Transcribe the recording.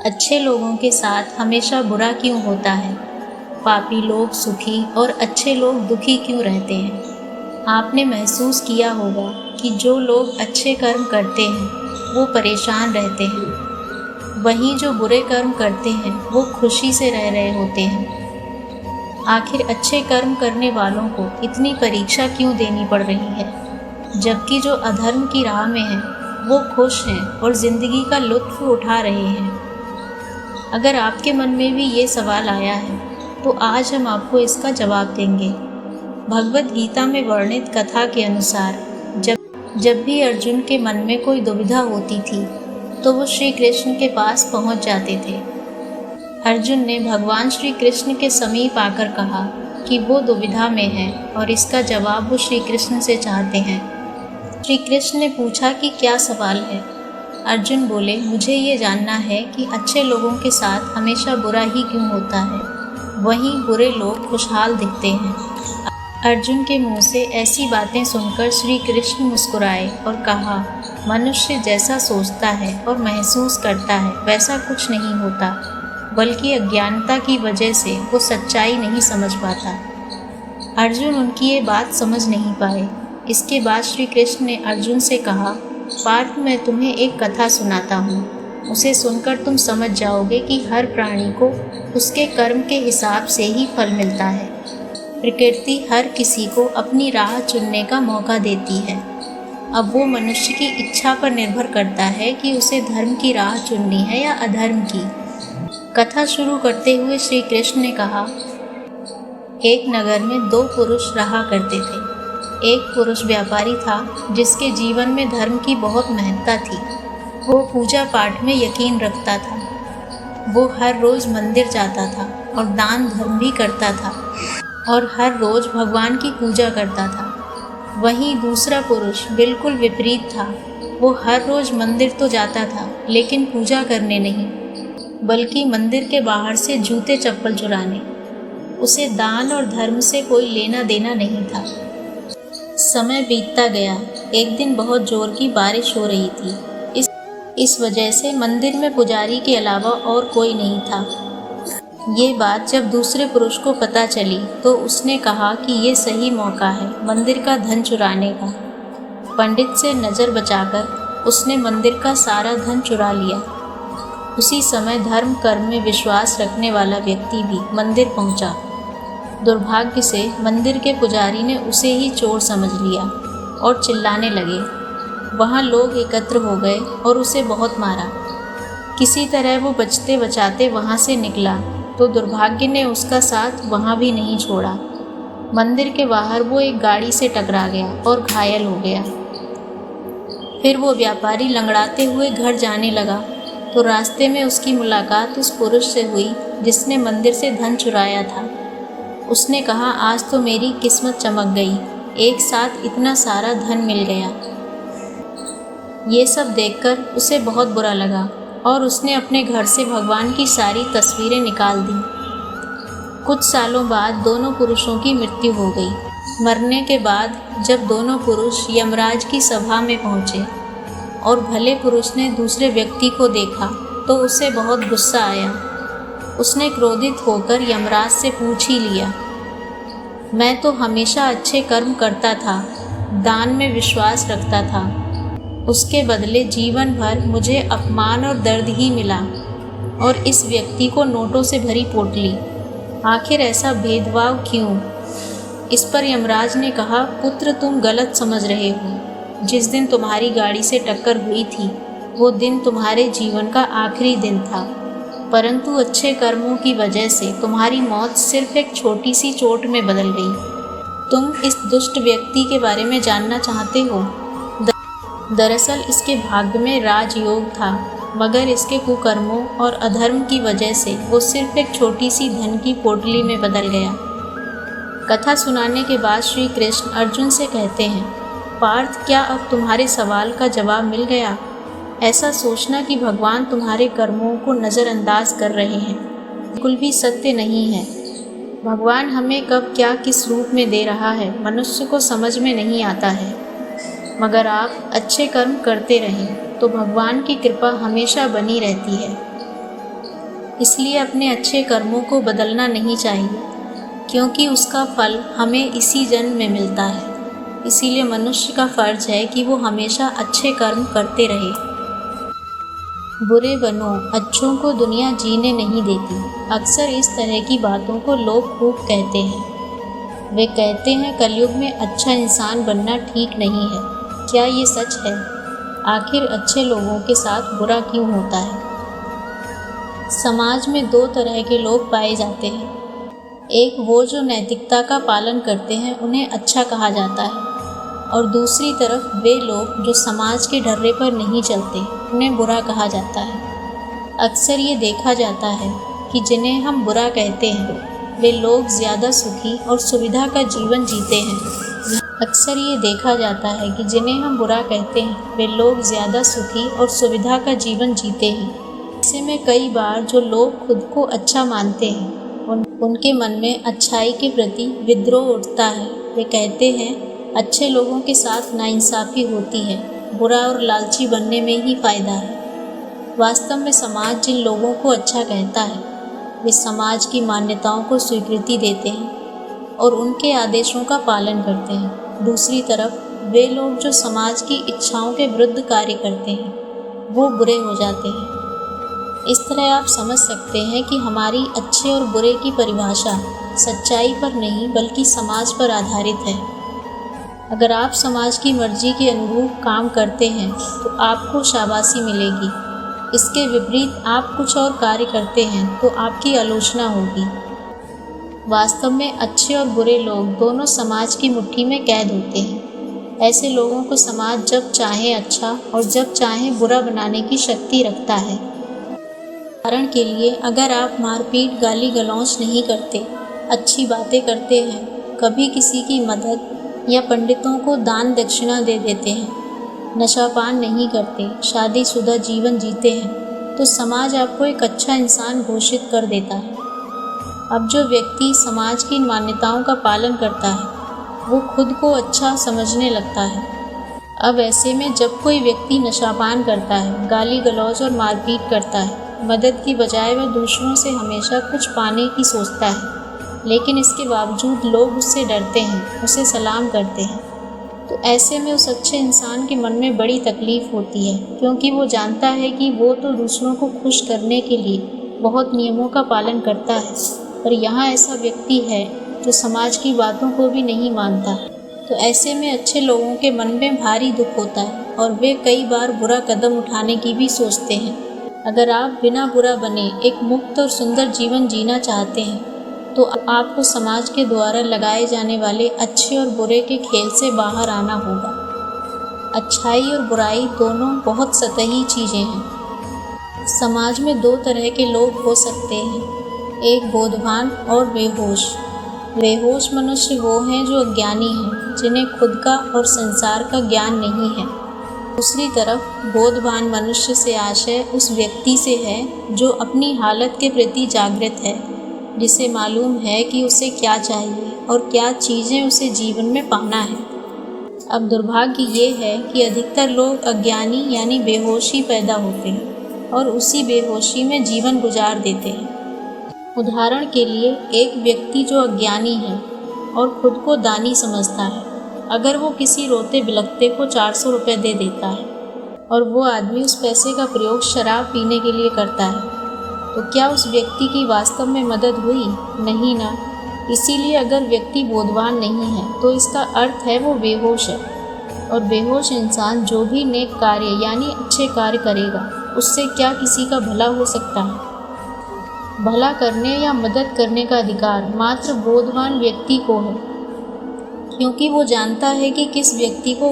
अच्छे लोगों के साथ हमेशा बुरा क्यों होता है? पापी लोग सुखी और अच्छे लोग दुखी क्यों रहते हैं? आपने महसूस किया होगा कि जो लोग अच्छे कर्म करते हैं वो परेशान रहते हैं, वहीं जो बुरे कर्म करते हैं वो खुशी से रह रहे होते हैं। आखिर अच्छे कर्म करने वालों को इतनी परीक्षा क्यों देनी पड़ रही है, जबकि जो अधर्म की राह में हैं वो खुश हैं और ज़िंदगी का लुत्फ़ उठा रहे हैं? अगर आपके मन में भी ये सवाल आया है तो आज हम आपको इसका जवाब देंगे। भगवद गीता में वर्णित कथा के अनुसार जब भी अर्जुन के मन में कोई दुविधा होती थी तो वो श्री कृष्ण के पास पहुंच जाते थे। अर्जुन ने भगवान श्री कृष्ण के समीप आकर कहा कि वो दुविधा में है और इसका जवाब वो श्री कृष्ण से चाहते हैं। श्री कृष्ण ने पूछा कि क्या सवाल है? अर्जुन बोले, मुझे ये जानना है कि अच्छे लोगों के साथ हमेशा बुरा ही क्यों होता है, वहीं बुरे लोग खुशहाल दिखते हैं। अर्जुन के मुंह से ऐसी बातें सुनकर श्री कृष्ण मुस्कुराए और कहा, मनुष्य जैसा सोचता है और महसूस करता है वैसा कुछ नहीं होता, बल्कि अज्ञानता की वजह से वो सच्चाई नहीं समझ पाता। अर्जुन उनकी ये बात समझ नहीं पाए। इसके बाद श्री कृष्ण ने अर्जुन से कहा, पार्थ, मैं तुम्हें एक कथा सुनाता हूँ। उसे सुनकर तुम समझ जाओगे कि हर प्राणी को उसके कर्म के हिसाब से ही फल मिलता है। प्रकृति हर किसी को अपनी राह चुनने का मौका देती है। अब वो मनुष्य की इच्छा पर निर्भर करता है कि उसे धर्म की राह चुननी है या अधर्म की। कथा शुरू करते हुए श्री कृष्ण ने कहा, एक नगर में दो पुरुष रहा करते थे। एक पुरुष व्यापारी था जिसके जीवन में धर्म की बहुत महत्ता थी। वो पूजा पाठ में यकीन रखता था। वो हर रोज़ मंदिर जाता था और दान धर्म भी करता था और हर रोज़ भगवान की पूजा करता था। वहीं दूसरा पुरुष बिल्कुल विपरीत था। वो हर रोज़ मंदिर तो जाता था लेकिन पूजा करने नहीं, बल्कि मंदिर के बाहर से जूते चप्पल चुराने। उसे दान और धर्म से कोई लेना देना नहीं था। समय बीतता गया। एक दिन बहुत जोर की बारिश हो रही थी। इस वजह से मंदिर में पुजारी के अलावा और कोई नहीं था। ये बात जब दूसरे पुरुष को पता चली तो उसने कहा कि ये सही मौका है मंदिर का धन चुराने का। पंडित से नज़र बचाकर उसने मंदिर का सारा धन चुरा लिया। उसी समय धर्म कर्म में विश्वास रखने वाला व्यक्ति भी मंदिर पहुंचा। दुर्भाग्य से मंदिर के पुजारी ने उसे ही चोर समझ लिया और चिल्लाने लगे। वहाँ लोग एकत्र हो गए और उसे बहुत मारा। किसी तरह वो बचते बचाते वहाँ से निकला तो दुर्भाग्य ने उसका साथ वहाँ भी नहीं छोड़ा। मंदिर के बाहर वो एक गाड़ी से टकरा गया और घायल हो गया। फिर वो व्यापारी लंगड़ाते हुए घर जाने लगा तो रास्ते में उसकी मुलाकात उस पुरुष से हुई जिसने मंदिर से धन चुराया था। उसने कहा, आज तो मेरी किस्मत चमक गई, एक साथ इतना सारा धन मिल गया। ये सब देखकर उसे बहुत बुरा लगा और उसने अपने घर से भगवान की सारी तस्वीरें निकाल दी। कुछ सालों बाद दोनों पुरुषों की मृत्यु हो गई। मरने के बाद जब दोनों पुरुष यमराज की सभा में पहुँचे और भले पुरुष ने दूसरे व्यक्ति को देखा तो उसे बहुत गुस्सा आया। उसने क्रोधित होकर यमराज से पूछ ही लिया, मैं तो हमेशा अच्छे कर्म करता था, दान में विश्वास रखता था, उसके बदले जीवन भर मुझे अपमान और दर्द ही मिला और इस व्यक्ति को नोटों से भरी पोटली। आखिर ऐसा भेदभाव क्यों? इस पर यमराज ने कहा, पुत्र, तुम गलत समझ रहे हो। जिस दिन तुम्हारी गाड़ी से टक्कर हुई थी वो दिन तुम्हारे जीवन का आखिरी दिन था, परंतु अच्छे कर्मों की वजह से तुम्हारी मौत सिर्फ एक छोटी सी चोट में बदल गई। तुम इस दुष्ट व्यक्ति के बारे में जानना चाहते हो? दरअसल इसके भाग्य में राजयोग था, मगर इसके कुकर्मों और अधर्म की वजह से वो सिर्फ एक छोटी सी धन की पोटली में बदल गया। कथा सुनाने के बाद श्री कृष्ण अर्जुन से कहते हैं, पार्थ, क्या अब तुम्हारे सवाल का जवाब मिल गया? ऐसा सोचना कि भगवान तुम्हारे कर्मों को नज़रअंदाज कर रहे हैं बिल्कुल भी सत्य नहीं है। भगवान हमें कब क्या किस रूप में दे रहा है मनुष्य को समझ में नहीं आता है, मगर आप अच्छे कर्म करते रहें तो भगवान की कृपा हमेशा बनी रहती है। इसलिए अपने अच्छे कर्मों को बदलना नहीं चाहिए, क्योंकि उसका फल हमें इसी जन्म में मिलता है। इसीलिए मनुष्य का फर्ज है कि वो हमेशा अच्छे कर्म करते रहे। बुरे बनो, अच्छों को दुनिया जीने नहीं देती। अक्सर इस तरह की बातों को लोग खूब कहते हैं। वे कहते हैं कलयुग में अच्छा इंसान बनना ठीक नहीं है। क्या ये सच है? आखिर अच्छे लोगों के साथ बुरा क्यों होता है? समाज में दो तरह के लोग पाए जाते हैं। एक वो जो नैतिकता का पालन करते हैं, उन्हें अच्छा कहा जाता है, और दूसरी तरफ वे लोग जो समाज के ढर्रे पर नहीं चलते, उन्हें बुरा कहा जाता है। अक्सर ये देखा जाता है कि जिन्हें हम बुरा कहते हैं वे लोग ज़्यादा सुखी और सुविधा का जीवन जीते हैं। अक्सर ये देखा जाता है कि जिन्हें हम बुरा कहते हैं वे लोग ज़्यादा सुखी और सुविधा का जीवन जीते हैं। ऐसे में कई बार जो लोग खुद को अच्छा मानते हैं उनके मन में अच्छाई के प्रति विद्रोह उठता है। वे कहते हैं अच्छे लोगों के साथ नाइंसाफ़ी होती है, बुरा और लालची बनने में ही फ़ायदा है। वास्तव में समाज जिन लोगों को अच्छा कहता है वे समाज की मान्यताओं को स्वीकृति देते हैं और उनके आदेशों का पालन करते हैं। दूसरी तरफ वे लोग जो समाज की इच्छाओं के विरुद्ध कार्य करते हैं वो बुरे हो जाते हैं। इस तरह आप समझ सकते हैं कि हमारी अच्छे और बुरे की परिभाषा सच्चाई पर नहीं बल्कि समाज पर आधारित है। अगर आप समाज की मर्जी के अनुरूप काम करते हैं तो आपको शाबाशी मिलेगी। इसके विपरीत आप कुछ और कार्य करते हैं तो आपकी आलोचना होगी। वास्तव में अच्छे और बुरे लोग दोनों समाज की मुट्ठी में कैद होते हैं। ऐसे लोगों को समाज जब चाहे अच्छा और जब चाहे बुरा बनाने की शक्ति रखता है। उदाहरण के लिए, अगर आप मारपीट, गाली गलौज नहीं करते, अच्छी बातें करते हैं, कभी किसी की मदद या पंडितों को दान दक्षिणा दे देते हैं, नशापान नहीं करते, शादीशुदा जीवन जीते हैं, तो समाज आपको एक अच्छा इंसान घोषित कर देता है। अब जो व्यक्ति समाज की मान्यताओं का पालन करता है वो खुद को अच्छा समझने लगता है। अब ऐसे में जब कोई व्यक्ति नशापान करता है, गाली गलौज और मारपीट करता है, मदद की बजाय वह दूसरों से हमेशा कुछ पाने की सोचता है, लेकिन इसके बावजूद लोग उससे डरते हैं, उसे सलाम करते हैं, तो ऐसे में उस अच्छे इंसान के मन में बड़ी तकलीफ़ होती है, क्योंकि वो जानता है कि वो तो दूसरों को खुश करने के लिए बहुत नियमों का पालन करता है, पर यहाँ ऐसा व्यक्ति है जो समाज की बातों को भी नहीं मानता। तो ऐसे में अच्छे लोगों के मन में भारी दुख होता है और वे कई बार बुरा कदम उठाने की भी सोचते हैं। अगर आप बिना बुरा बने एक मुक्त और सुंदर जीवन जीना चाहते हैं तो आपको समाज के द्वारा लगाए जाने वाले अच्छे और बुरे के खेल से बाहर आना होगा। अच्छाई और बुराई दोनों बहुत सतही चीज़ें हैं। समाज में दो तरह के लोग हो सकते हैं, एक बोधवान और बेहोश। बेहोश मनुष्य वो हैं जो अज्ञानी हैं, जिन्हें खुद का और संसार का ज्ञान नहीं है। दूसरी तरफ बोधवान मनुष्य से आशय उस व्यक्ति से है जो अपनी हालत के प्रति जागृत है, जिसे मालूम है कि उसे क्या चाहिए और क्या चीज़ें उसे जीवन में पाना है। अब दुर्भाग्य ये है कि अधिकतर लोग अज्ञानी यानी बेहोशी पैदा होते हैं और उसी बेहोशी में जीवन गुजार देते हैं। उदाहरण के लिए, एक व्यक्ति जो अज्ञानी है और खुद को दानी समझता है, अगर वो किसी रोते बिलखते को 400 रुपये दे देता है और वो आदमी उस पैसे का प्रयोग शराब पीने के लिए करता है, तो क्या उस व्यक्ति की वास्तव में मदद हुई? नहीं ना। इसीलिए अगर व्यक्ति बोधवान नहीं है तो इसका अर्थ है वो बेहोश है, और बेहोश इंसान जो भी नेक कार्य यानी अच्छे कार्य करेगा उससे क्या किसी का भला हो सकता है? भला करने या मदद करने का अधिकार मात्र बोधवान व्यक्ति को है, क्योंकि वो जानता है कि किस व्यक्ति को